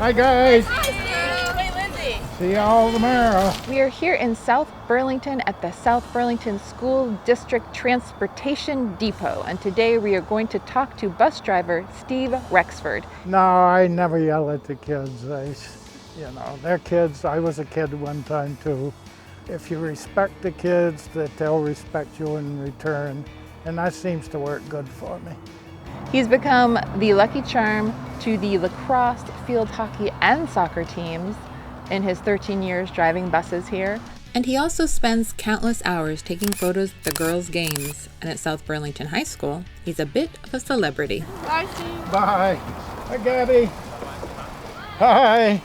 Hi, guys. Hi, Steve. Hey, Lindsay. See y'all tomorrow. We are here in South Burlington at the South Burlington School District Transportation Depot, and today we are going to talk to bus driver Steve Rexford. No, I never yell at the kids. They're kids. I was a kid one time too. If you respect the kids, that they'll respect you in return, and that seems to work good for me. He's become the lucky charm to the lacrosse, field hockey, and soccer teams in his 13 years driving buses here. And he also spends countless hours taking photos of the girls' games. And at South Burlington High School, he's a bit of a celebrity. Bye, Steve. Bye. Hi, Gabby. Hi.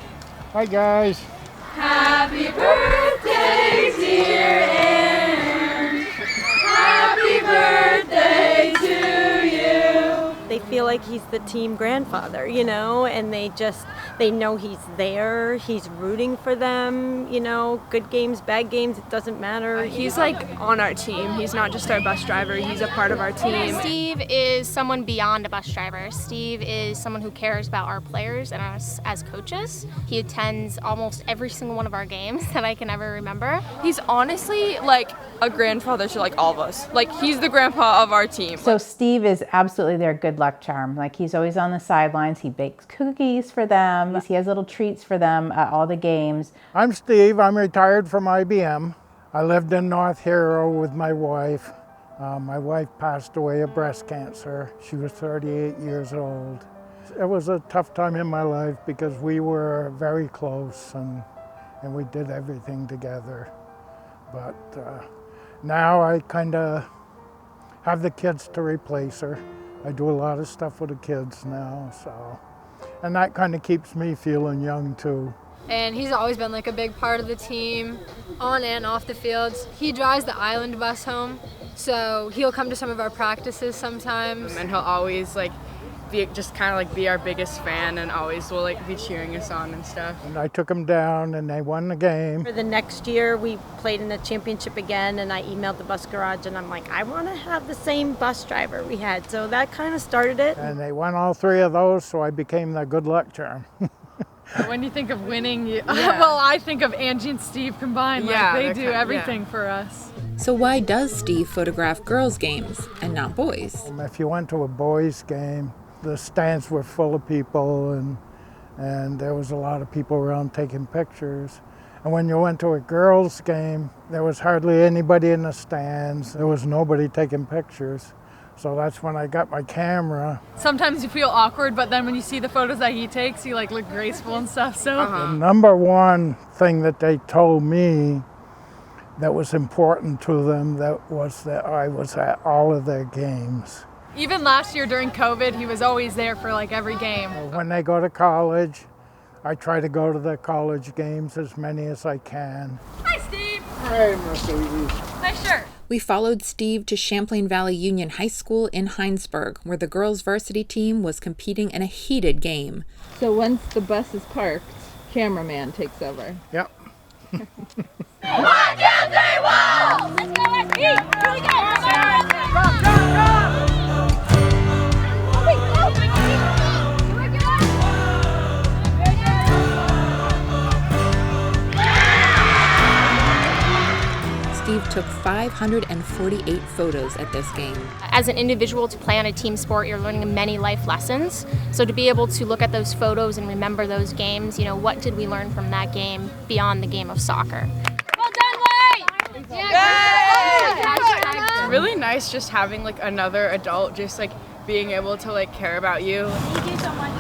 Hi, guys. Happy birthday, dear Ann. Happy birthday to you. They feel like he's the team grandfather, and they know he's there, he's rooting for them, good games, bad games, it doesn't matter. He's like on our team. He's not just our bus driver, he's a part of our team. Steve is someone beyond a bus driver. Steve is someone who cares about our players and us as coaches. He attends almost every single one of our games that I can ever remember. He's honestly like a grandfather to like all of us. Like he's the grandpa of our team. So Steve is absolutely their good luck charm. Like he's always on the sidelines. He bakes cookies for them. He has little treats for them at all the games. I'm Steve. I'm retired from IBM. I lived in North Hero with my wife. My wife passed away of breast cancer. She was 38 years old. It was a tough time in my life because we were very close and we did everything together. But now I kind of have the kids to replace her. I do a lot of stuff with the kids now, and that kind of keeps me feeling young too. And he's always been like a big part of the team, on and off the fields. He drives the island bus home, so he'll come to some of our practices sometimes. And he'll always like be our biggest fan and always will like be cheering us on and stuff. And I took them down and they won the game. For the next year, we played in the championship again, and I emailed the bus garage, and I'm like, I want to have the same bus driver we had. So that kind of started it. And they won all three of those, so I became their good luck charm. When you think of winning, well, I think of Angie and Steve combined. Yeah, they do everything for us. So why does Steve photograph girls' games and not boys? If you went to a boys' game, the stands were full of people and there was a lot of people around taking pictures. And when you went to a girls' game, there was hardly anybody in the stands. There was nobody taking pictures. So that's when I got my camera. Sometimes you feel awkward, but then when you see the photos that he takes, you like look graceful and stuff. So The number one thing that they told me that was important to them was that I was at all of their games. even last year during COVID, he was always there for like every game. When they go to college, I try to go to the college games, as many as I can. Hi, Steve. Hey, Mercedes. Nice shirt. We followed Steve to Champlain Valley Union High School in Hinesburg, where the girls' varsity team was competing in a heated game. So once the bus is parked, cameraman takes over. Yep. 1, 2, 3, wall! Let's go, let's eat! Here we go! Steve took 548 photos at this game. As an individual, to play on a team sport, you're learning many life lessons. So to be able to look at those photos and remember those games, you know, what did we learn from that game beyond the game of soccer? Well done, White! It's really nice just having like another adult just like being able to like care about you. Thank you so much.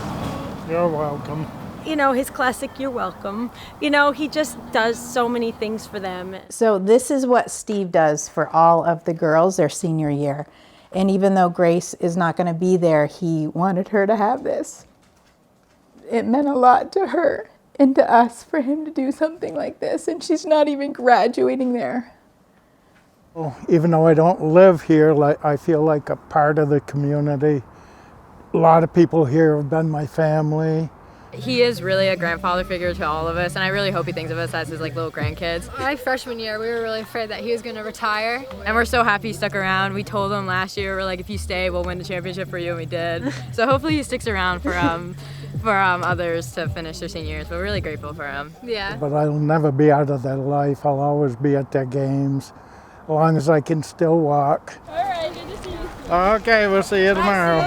You're welcome. You know, his classic, you're welcome. You know, he just does so many things for them. So this is what Steve does for all of the girls their senior year. And even though Grace is not going to be there, he wanted her to have this. It meant a lot to her and to us for him to do something like this. And she's not even graduating there. Even though I don't live here, I feel like a part of the community. A lot of people here have been my family. He is really a grandfather figure to all of us, and I really hope he thinks of us as his like little grandkids. My freshman year, we were really afraid that he was going to retire. And we're so happy he stuck around. We told him last year, we're like, if you stay, we'll win the championship for you, and we did. So hopefully he sticks around for for others to finish their senior years, but we're really grateful for them. Yeah. But I'll never be out of their life. I'll always be at their games, as long as I can still walk. All right, good to see you. Okay, we'll see you tomorrow.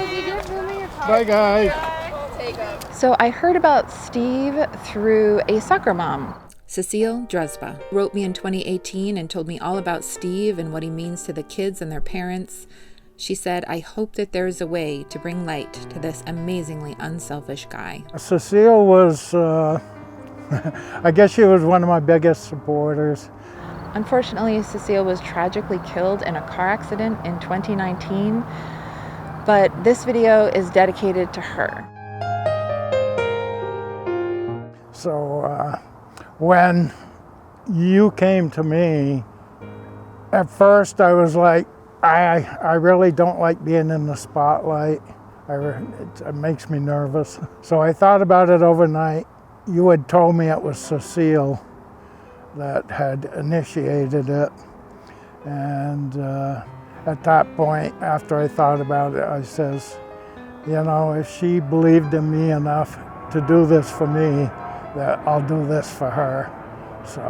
Bye, guys. So I heard about Steve through a soccer mom. Cecile Dresba wrote me in 2018 and told me all about Steve and what he means to the kids and their parents. She said, I hope that there is a way to bring light to this amazingly unselfish guy. Cecile was, I guess she was one of my biggest supporters. Unfortunately, Cecile was tragically killed in a car accident in 2019, but this video is dedicated to her. So when you came to me, at first I was like, I really don't like being in the spotlight. It makes me nervous. So I thought about it overnight. You had told me it was Cecile that had initiated it. And at that point, after I thought about it, I says, you know, if she believed in me enough to do this for me, that I'll do this for her. So